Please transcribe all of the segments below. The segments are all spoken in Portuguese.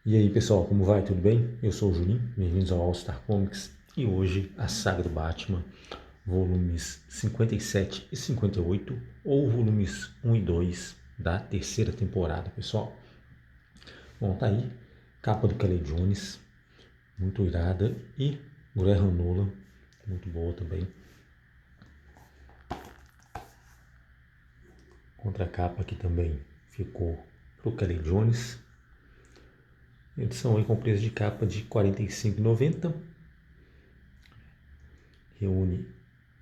E aí pessoal, como vai? Tudo bem? Eu sou o Juninho, bem-vindos ao All Star Comics e hoje a saga do Batman, volumes 57 e 58 ou volumes 1 e 2 da terceira temporada, pessoal. Bom, tá aí, capa do Kelly Jones, muito irada, e Graham Nolan, muito boa também. Contracapa aqui também ficou pro Kelly Jones. Edição aí com preço de capa de R$ 45,90. Reúne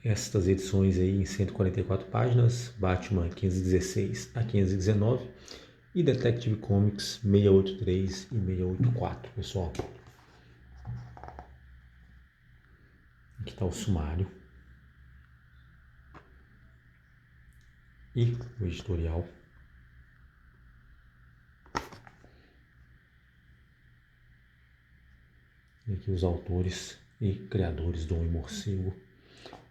estas edições aí em 144 páginas, Batman 516 a 519 e Detective Comics 683 e 684, pessoal. Aqui está o sumário e o editorial. E aqui os autores e criadores do Homem Morcego,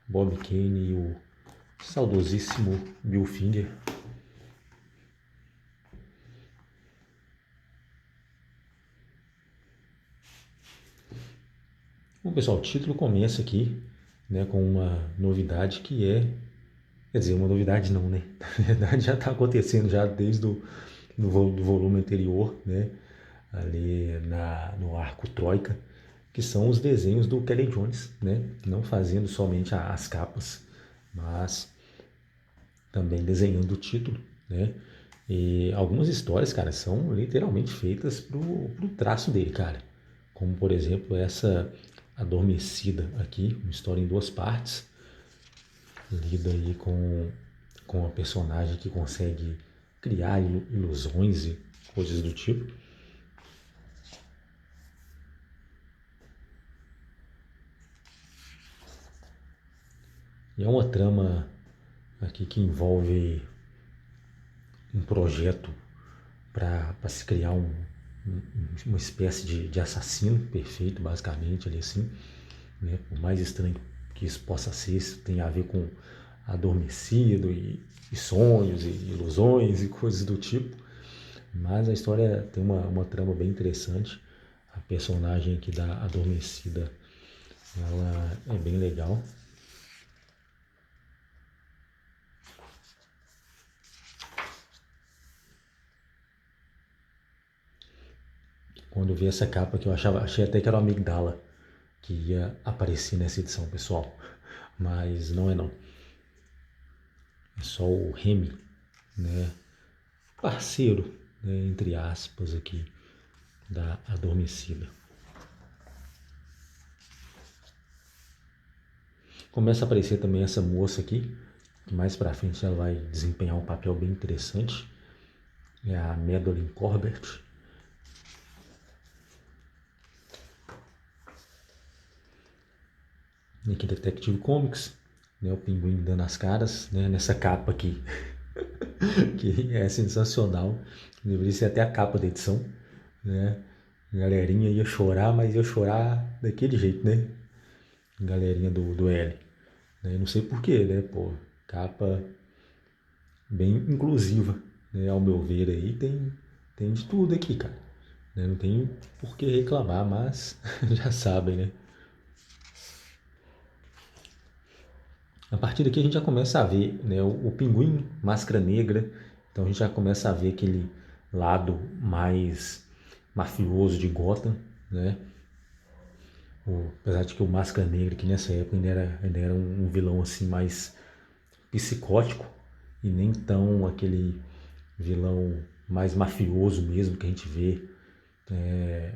Bob Kane e o saudosíssimo Bill Finger. Bom, pessoal, o título começa aqui, né, com uma novidade que é, quer dizer, uma novidade não, né? Na verdade já está acontecendo já desde do volume anterior, né? Ali no arco Troika, que são os desenhos do Kelly Jones, né? Não fazendo somente as capas, mas também desenhando o título, né? E algumas histórias, cara, são literalmente feitas pro traço dele, cara. Como, por exemplo, essa Adormecida aqui, uma história em duas partes, lida aí com a personagem que consegue criar ilusões e coisas do tipo. E é uma trama aqui que envolve um projeto para se criar uma espécie de assassino perfeito, basicamente, ali assim, né? Por mais estranho que isso possa ser, isso tem a ver com adormecido e sonhos e ilusões e coisas do tipo, mas a história tem uma trama bem interessante. A personagem aqui da Adormecida, ela é bem legal. Quando eu vi essa capa que achei até que era o Amigdala que ia aparecer nessa edição, pessoal. Mas não é não. É só o Remy, né? Parceiro, né? Entre aspas aqui, da Adormecida. Começa a aparecer também essa moça aqui, que mais pra frente ela vai desempenhar um papel bem interessante. É a Madeline Corbett. Aqui Detective Comics, né, o Pinguim dando as caras, né, nessa capa aqui, que é sensacional. Deveria ser até a capa da edição, né? A galerinha ia chorar, mas ia chorar daquele jeito, né? A galerinha do L. Né? Não sei porquê, né? Pô, capa bem inclusiva, né? Ao meu ver aí tem de tudo aqui, cara. Né? Não tem por que reclamar, mas já sabem, né? A partir daqui a gente já começa a ver, né, o Pinguim, Máscara Negra, então a gente já começa a ver aquele lado mais mafioso de Gotham, né? Apesar de que o Máscara Negra, que nessa época ainda era um vilão assim mais psicótico e nem tão aquele vilão mais mafioso mesmo que a gente vê, é,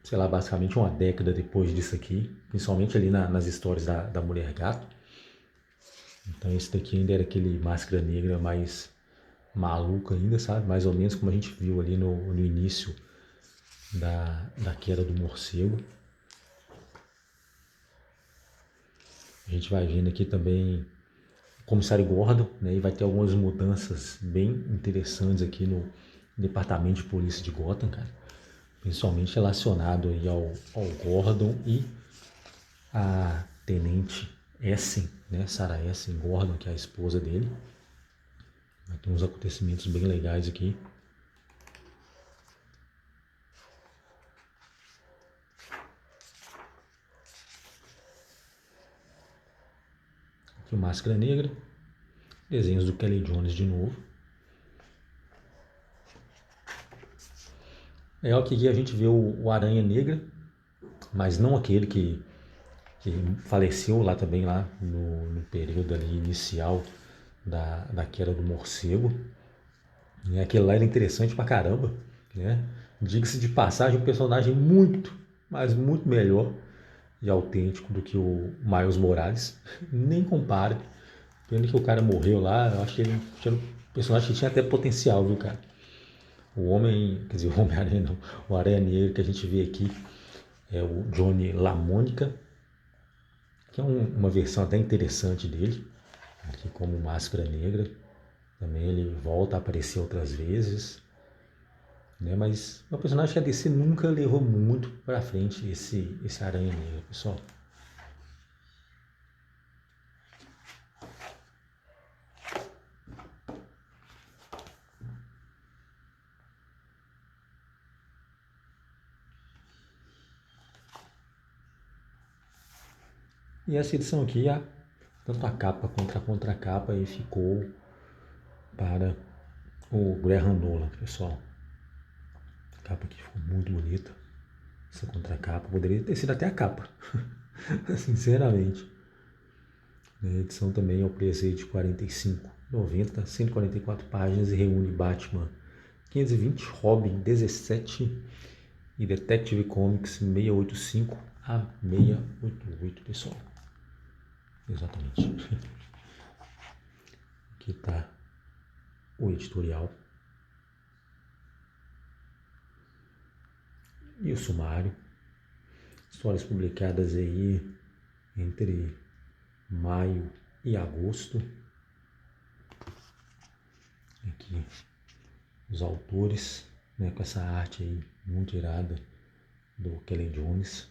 sei lá, basicamente uma década depois disso aqui, principalmente ali nas histórias da Mulher Gato. Então esse daqui ainda era aquele Máscara Negra mais maluco ainda, sabe? Mais ou menos como a gente viu ali no início da queda do morcego. A gente vai vendo aqui também o Comissário Gordon, né? E vai ter algumas mudanças bem interessantes aqui no Departamento de Polícia de Gotham, cara. Principalmente relacionado aí ao Gordon e a Tenente Essen, né? Sarah Essen Gordon, que é a esposa dele. Vai ter uns acontecimentos bem legais aqui. Aqui o Máscara Negra. Desenhos do Kelly Jones de novo. É o que aqui a gente vê o Aranha Negra, mas não aquele que faleceu lá também, lá no período ali inicial da queda do morcego. E aquele lá era interessante pra caramba, né? Diga-se de passagem, um personagem muito, mas muito melhor e autêntico do que o Miles Morales. Nem compara. Pena que o cara morreu lá, eu acho que ele era um personagem que tinha até potencial, viu, cara? O Homem, quer dizer, o Homem-Aranha não, o Aranha Negra que a gente vê aqui é o Johnny LaMonica, que é uma versão até interessante dele, aqui como Máscara Negra. Também ele volta a aparecer outras vezes, né? Mas é um personagem que a DC nunca levou muito pra frente, esse Aranha Negra, pessoal. E essa edição aqui, tanto a capa quanto a contracapa aí ficou para o Graham Nolan, pessoal. A capa aqui ficou muito bonita. Essa contracapa poderia ter sido até a capa, sinceramente. A edição também é o preço de R$ 45,90, 144 páginas e reúne Batman 520, Robin 17 e Detective Comics 685 a 688, pessoal. Exatamente. Aqui está o editorial e o sumário. Histórias publicadas aí entre maio e agosto. Aqui os autores, né, com essa arte aí muito irada do Kelly Jones.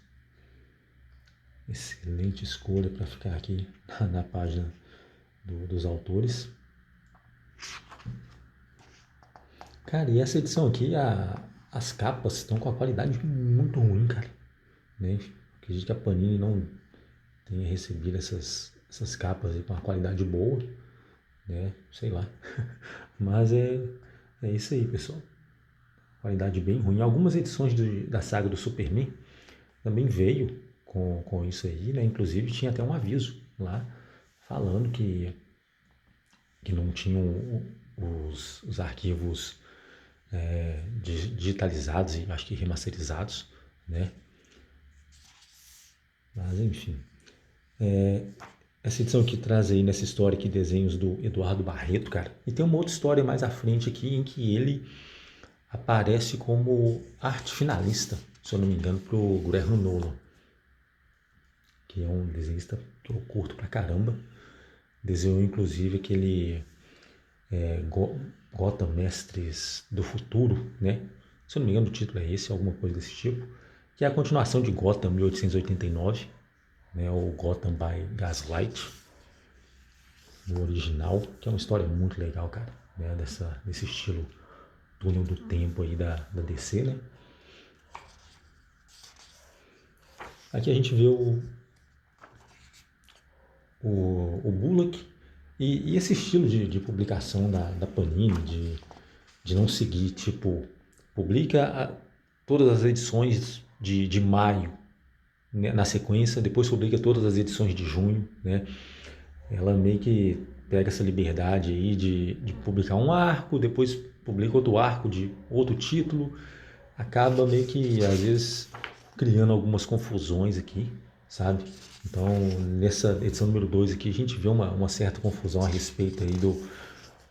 Excelente escolha para ficar aqui na página dos autores. Cara, e essa edição aqui, as capas estão com a qualidade muito ruim, cara. Né? Acredito que a Panini não tenha recebido essas capas aí com uma qualidade boa, né? Sei lá. Mas é isso aí, pessoal. Qualidade bem ruim. Algumas edições da saga do Superman também veio com isso aí, né? Inclusive tinha até um aviso lá falando que não tinham os arquivos digitalizados e acho que remasterizados, né? Mas enfim. Essa edição aqui traz aí nessa história aqui desenhos do Eduardo Barreto, cara. E tem uma outra história mais à frente aqui em que ele aparece como arte finalista, se eu não me engano, pro Graham Nolan, que é um desenhista que eu curto pra caramba. Desenhou inclusive aquele Gotham Mestres do Futuro, né? Se eu não me engano o título é esse, alguma coisa desse tipo. Que é a continuação de Gotham 1889, né? O Gotham by Gaslight, no original, que é uma história muito legal, cara, né? Desse estilo túnel do tempo aí da DC, né? Aqui a gente vê o Bullock e esse estilo de publicação da Panini, de não seguir, tipo, publica todas as edições de maio, né, na sequência, depois publica todas as edições de junho, né? Ela meio que pega essa liberdade aí de publicar um arco, depois publica outro arco de outro título, acaba meio que, às vezes, criando algumas confusões aqui, sabe? Então, nessa edição número 2 aqui, a gente vê uma certa confusão a respeito aí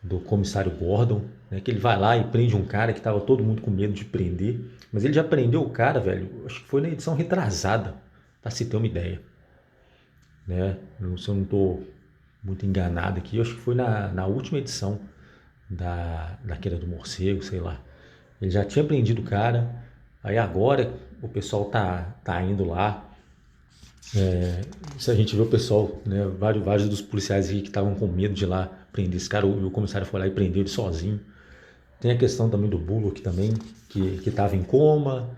do comissário Gordon, né? Que ele vai lá e prende um cara que estava todo mundo com medo de prender, mas ele já prendeu o cara, velho, acho que foi na edição retrasada, para se ter uma ideia, né? Se eu não estou muito enganado aqui, acho que foi na última edição da Queda do Morcego, sei lá. Ele já tinha prendido o cara, aí agora o pessoal tá indo lá. Se a gente vê o pessoal, né, vários dos policiais aqui que estavam com medo de ir lá prender esse cara, o comissário foi lá e prendeu ele sozinho. Tem a questão também do Bullock também, que estava em coma,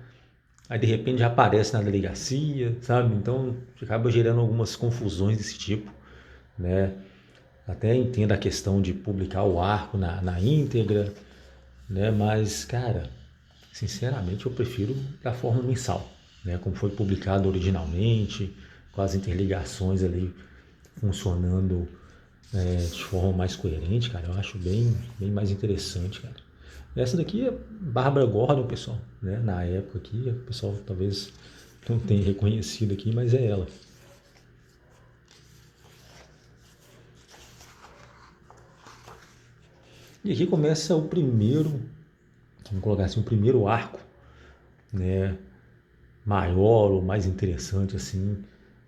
aí de repente já aparece na delegacia, sabe? Então acaba gerando algumas confusões desse tipo, né? Até entendo a questão de publicar o arco na íntegra, né? Mas, cara, sinceramente eu prefiro da forma mensal, né? Como foi publicado originalmente, com as interligações ali funcionando de forma mais coerente, cara. Eu acho bem mais interessante, cara. Essa daqui é Bárbara Gordon, pessoal, né? Na época aqui, o pessoal talvez não tenha reconhecido aqui, mas é ela. E aqui começa o primeiro, vamos colocar assim, o primeiro arco, né? Maior ou mais interessante, assim,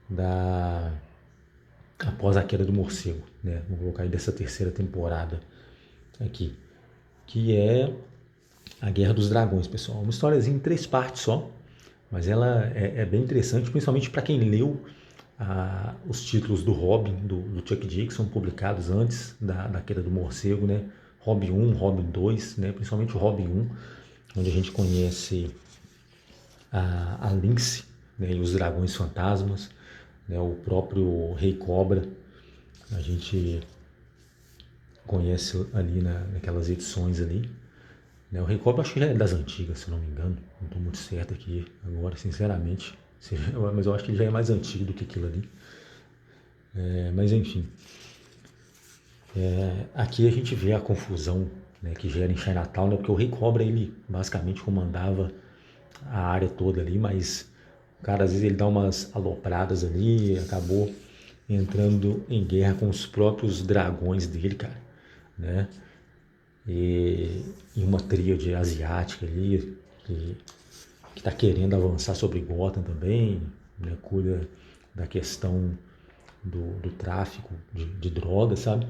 da após a queda do morcego, né? Vamos colocar aí dessa terceira temporada aqui, que é a Guerra dos Dragões, pessoal. Uma historiazinha em 3 partes só, mas ela é bem interessante, principalmente para quem leu os títulos do Robin, do Chuck Dixon, publicados antes da queda do morcego, né? Robin 1, Robin 2, né? Principalmente o Robin 1, onde a gente conhece a Lynx, né? E os dragões fantasmas, né? O próprio Rei Cobra, a gente conhece ali naquelas edições ali. Né? O Rei Cobra acho que já é das antigas, se não me engano, não estou muito certo aqui agora, sinceramente, mas eu acho que ele já é mais antigo do que aquilo ali. Mas enfim, aqui a gente vê a confusão, né, que gera em Chinatown, né, porque o Rei Cobra ele basicamente comandava a área toda ali, mas o cara às vezes ele dá umas alopradas ali, acabou entrando em guerra com os próprios dragões dele, cara, né? E uma tríade asiática ali que está querendo avançar sobre Gotham também, né? Cuida da questão do tráfico de drogas, sabe?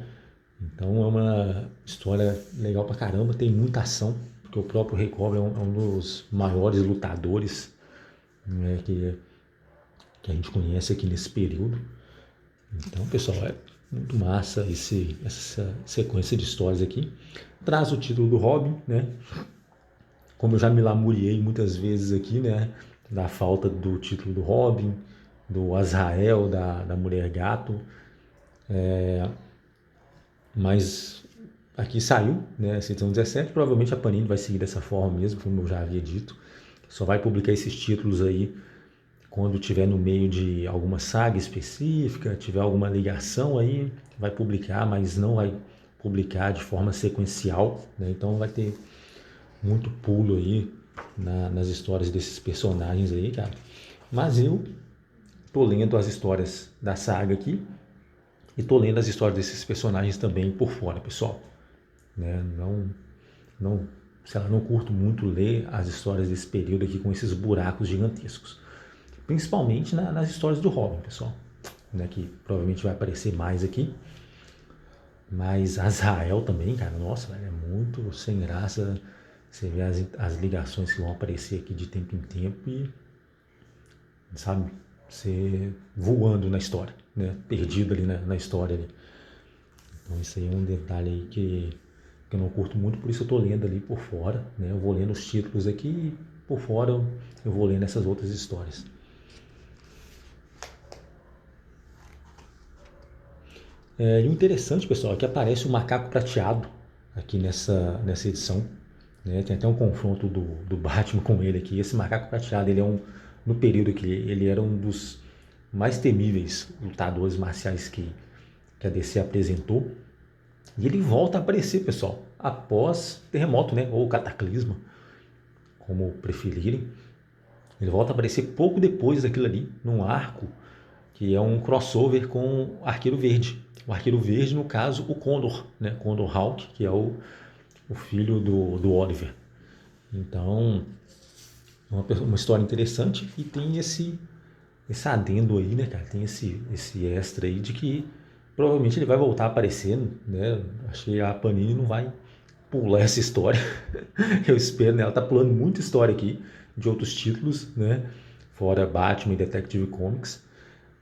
Então é uma história legal pra caramba, tem muita ação, porque o próprio Rei Cobra é um dos maiores lutadores, né, que a gente conhece aqui nesse período. Então, pessoal, é muito massa essa sequência de histórias aqui. Traz o título do Robin, né? Como eu já me lamuriei muitas vezes aqui, né? Da falta do título do Robin, do Azrael, da Mulher Gato. Mas aqui saiu, né? Essa edição 17. Provavelmente a Panini vai seguir dessa forma mesmo, como eu já havia dito. Só vai publicar esses títulos aí quando tiver no meio de alguma saga específica, tiver alguma ligação aí, vai publicar, mas não vai publicar de forma sequencial, né? Então vai ter muito pulo aí nas histórias desses personagens aí, cara. Mas eu tô lendo as histórias da saga aqui e tô lendo as histórias desses personagens também por fora, pessoal. Né? Não, sei lá, não curto muito ler as histórias desse período aqui com esses buracos gigantescos. Principalmente nas histórias do Robin, pessoal. Né, que provavelmente vai aparecer mais aqui. Mas Azrael também, cara, nossa, é muito sem graça. Você vê as ligações que vão aparecer aqui de tempo em tempo e, sabe, você voando na história, né? Perdido ali na história ali. Então isso aí é um detalhe aí que eu não curto muito, por isso eu tô lendo ali por fora, né? Eu vou lendo os títulos aqui e por fora eu vou lendo essas outras histórias. E o interessante, pessoal, é que aparece o macaco prateado aqui nessa edição. Né? Tem até um confronto do Batman com ele aqui. Esse macaco prateado, ele é no período que ele era um dos mais temíveis lutadores marciais que a DC apresentou. E ele volta a aparecer, pessoal, após terremoto, né? Ou cataclisma, como preferirem. Ele volta a aparecer pouco depois daquilo ali, num arco que é um crossover com o Arqueiro Verde. O Arqueiro Verde, no caso, o Condor, né? Condor Hawk, que é o filho do Oliver. Então, é uma história interessante e tem esse adendo aí, né, cara? Tem esse extra aí de que provavelmente ele vai voltar a aparecer, né? Acho que a Panini não vai pular essa história. Eu espero, né? Ela tá pulando muita história aqui de outros títulos, né? Fora Batman e Detective Comics.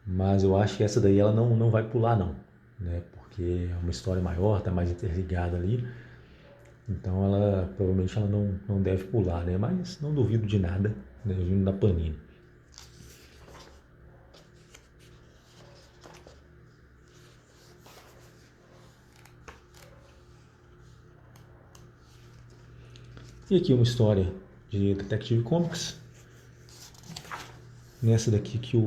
Mas eu acho que essa daí ela não vai pular não, né? Porque é uma história maior, tá mais interligada ali. Então ela provavelmente ela não deve pular, né? Mas não duvido de nada, né? Vindo da Panini. E aqui uma história de Detective Comics. Nessa daqui que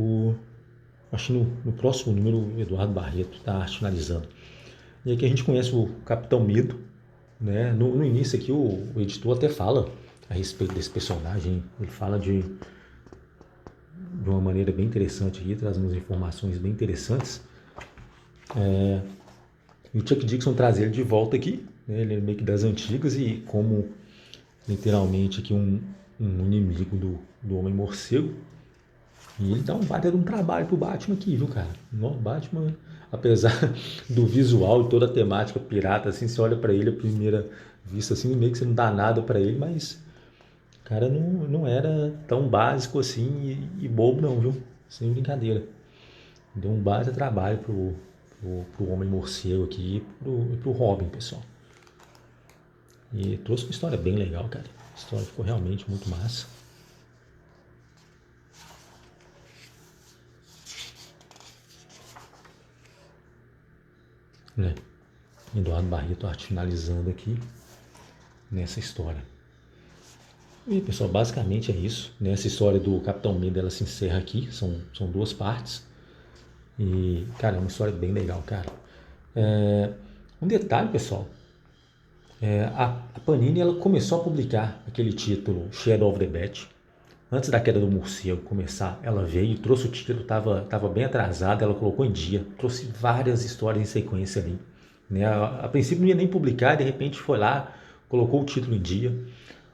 acho que no próximo número o Eduardo Barreto está finalizando. E aqui a gente conhece o Capitão Medo, né? No início aqui o editor até fala a respeito desse personagem. Ele fala de uma maneira bem interessante aqui, traz umas informações bem interessantes. E o Chuck Dixon traz ele de volta aqui, né? Ele é meio que das antigas e como literalmente aqui um inimigo do Homem-Morcego. E ele dá um baita de um trabalho pro Batman aqui, viu, cara? O Batman, apesar do visual e toda a temática pirata, assim, você olha pra ele à primeira vista, assim, meio que você não dá nada pra ele, mas o cara não era tão básico assim e bobo não, viu? Sem brincadeira. Deu um baita trabalho pro Homem-Morcego aqui e pro Robin, pessoal. E trouxe uma história bem legal, cara. A história ficou realmente muito massa. Né? Eduardo Barreto arte finalizando aqui nessa história. E pessoal, basicamente é isso. Né? Essa história do Capitão Medo ela se encerra aqui. São duas partes. E, cara, é uma história bem legal, cara. Um detalhe, pessoal. A Panini ela começou a publicar aquele título Shadow of the Bat. Antes da queda do morcego começar, ela veio, trouxe o título, estava bem atrasada, ela colocou em dia, trouxe várias histórias em sequência ali. Né? A princípio não ia nem publicar, de repente foi lá, colocou o título em dia,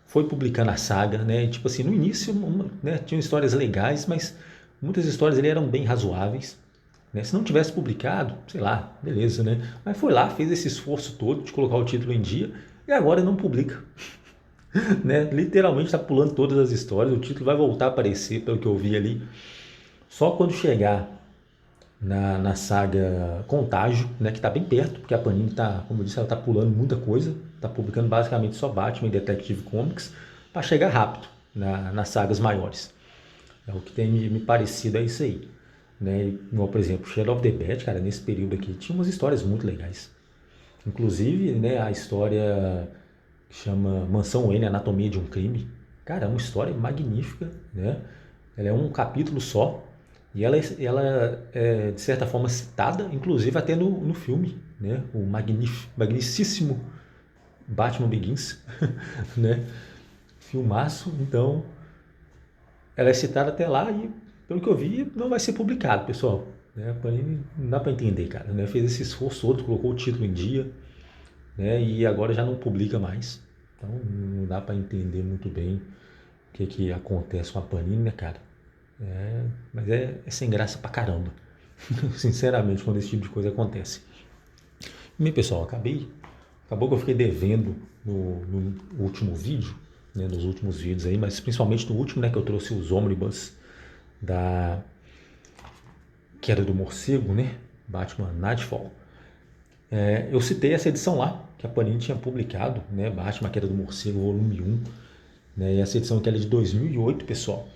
foi publicando a saga, né? E, tipo assim, no início né, tinham histórias legais, mas muitas histórias ali eram bem razoáveis. Né? Se não tivesse publicado, sei lá, beleza, né? Mas foi lá, fez esse esforço todo de colocar o título em dia e agora não publica. Né? Literalmente está pulando todas as histórias, o título vai voltar a aparecer, pelo que eu vi ali, só quando chegar na saga Contágio, né, que está bem perto, porque a Panini está, como eu disse, ela está pulando muita coisa, está publicando basicamente só Batman e Detective Comics, para chegar rápido nas sagas maiores. É o que tem me parecido é isso aí. Né? Igual, por exemplo, Shadow of the Bat, cara, nesse período aqui, tinha umas histórias muito legais. Inclusive, né, a história que chama Mansão Wayne, Anatomia de um Crime. Cara, é uma história magnífica, né? Ela é um capítulo só e ela é, de certa forma, citada, inclusive até no filme, né? O magnicíssimo Batman Begins, né? Filmaço, então ela é citada até lá e, pelo que eu vi, não vai ser publicado, pessoal. Né? A Panini não dá para entender, cara. Né? Fez esse esforço todo, colocou o título em dia, né? E agora já não publica mais. Então não dá para entender muito bem o que acontece com a Panini, né, cara? Mas é sem graça pra caramba. Sinceramente, quando esse tipo de coisa acontece. E, pessoal, acabou que eu fiquei devendo no último vídeo, né, nos últimos vídeos aí, mas principalmente no último, né, que eu trouxe os ônibus da Queda do Morcego, né, Batman Nightfall. Eu citei essa edição lá, que a Panini tinha publicado, né, Batman Queda do Morcego, volume 1, né, e essa edição aqui é de 2008, pessoal.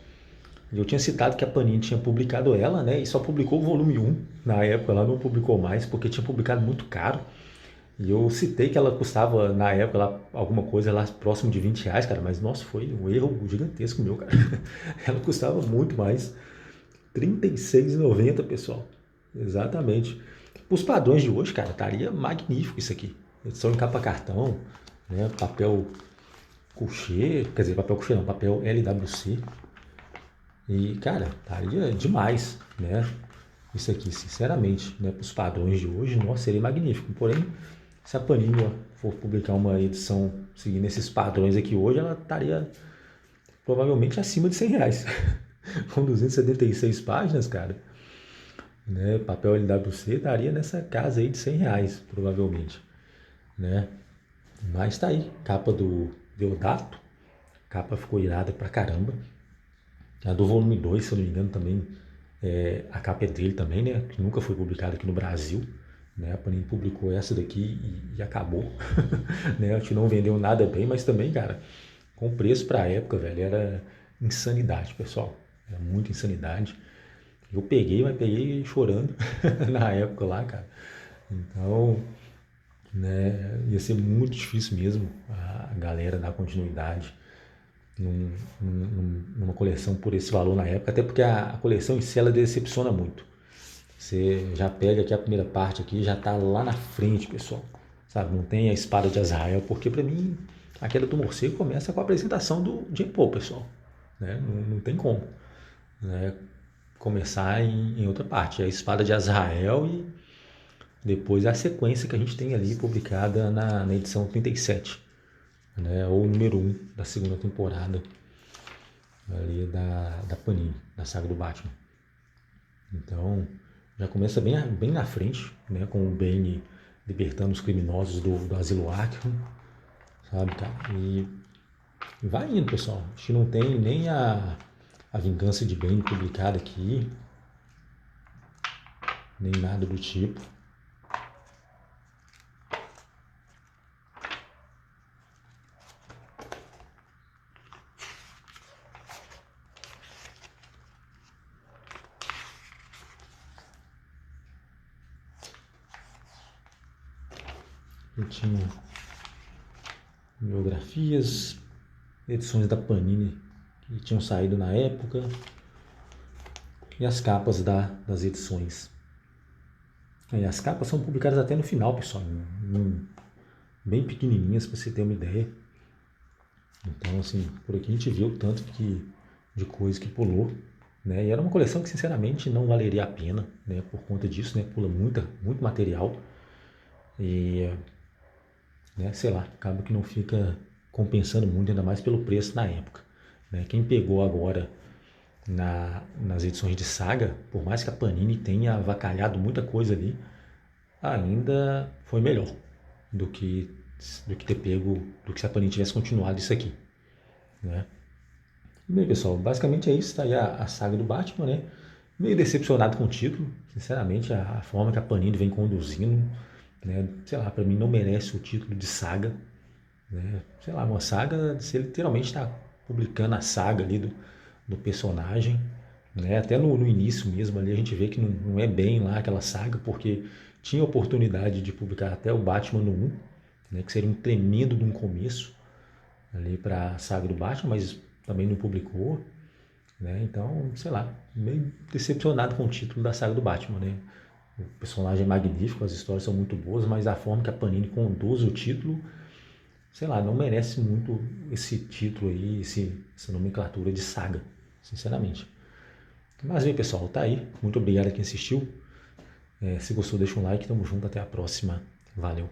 Eu tinha citado que a Panini tinha publicado ela, né? E só publicou o volume 1. Na época ela não publicou mais, porque tinha publicado muito caro. E eu citei que ela custava, na época, lá, alguma coisa lá próximo de R$ 20, cara. Mas, nossa, foi um erro gigantesco meu, cara. Ela custava muito mais. R$ 36,90, pessoal. Exatamente. Os padrões de hoje, cara, estaria magnífico isso aqui. Edição em capa cartão, né? Papel couché, quer dizer, papel couché não, papel LWC. E, cara, estaria demais, né? Isso aqui, sinceramente, né? Para os padrões de hoje, nossa, seria magnífico. Porém, se a Panini for publicar uma edição seguindo esses padrões aqui hoje, ela estaria provavelmente acima de R$ 100. Com 276 páginas, cara, né? Papel LWC estaria nessa casa aí de R$ 100, provavelmente, né? Mas tá aí, capa do Deodato, capa ficou irada pra caramba. A do volume 2, se eu não me engano, também a capa é dele também, né? Que nunca foi publicada aqui no Brasil. Né? A Panini publicou essa daqui e acabou. Né? A gente não vendeu nada bem, mas também, cara, com preço pra época, velho, era insanidade, pessoal. Era muita insanidade. Eu peguei, mas peguei chorando na época lá, cara. Então, né? Ia ser muito difícil mesmo a galera dar continuidade numa coleção por esse valor na época, até porque a coleção em si ela decepciona muito. Você já pega aqui a primeira parte aqui, já tá lá na frente, pessoal. Sabe, não tem a espada de Azrael, porque para mim a queda do morcego começa com a apresentação do Jim Poe, pessoal. Né? Não tem como. Né? Começar em outra parte, a espada de Azrael e depois a sequência que a gente tem ali publicada na edição 37, né? Ou número 1 da segunda temporada ali da Panini, da saga do Batman. Então, já começa bem na frente, né? Com o Bane libertando os criminosos do Asilo Arkham, sabe, cara? E vai indo, pessoal. A gente não tem nem a vingança de Bane publicada aqui, nem nada do tipo. Eu tinha biografias, edições da Panini que tinham saído na época e as capas das edições. E as capas são publicadas até no final, pessoal, bem pequenininhas para você ter uma ideia. Então, assim, por aqui a gente viu o tanto de coisa que pulou, né? E era uma coleção que, sinceramente, não valeria a pena, né? Por conta disso, né? Pula muito material e, né? Sei lá, acaba que não fica compensando muito, ainda mais pelo preço na época. Né? Quem pegou agora nas edições de saga, por mais que a Panini tenha avacalhado muita coisa ali, ainda foi melhor do que ter pego, do que se a Panini tivesse continuado isso aqui, né? E bem, pessoal, basicamente é isso, tá aí a saga do Batman, né? Meio decepcionado com o título, sinceramente, a forma que a Panini vem conduzindo, né? Sei lá, para mim não merece o título de saga, né? Sei lá, uma saga, você literalmente está publicando a saga ali do personagem, né? Até no início mesmo ali a gente vê que não é bem lá aquela saga, porque tinha oportunidade de publicar até o Batman no 1, né? Que seria um tremendo de um começo ali para a saga do Batman, mas também não publicou, né? Então, sei lá, meio decepcionado com o título da saga do Batman, né? O personagem é magnífico, as histórias são muito boas, mas a forma que a Panini conduz o título, sei lá, não merece muito esse título aí, essa nomenclatura de saga, sinceramente. Mas bem, pessoal, tá aí. Muito obrigado a quem assistiu. Se gostou, deixa um like. Tamo junto. Até a próxima. Valeu.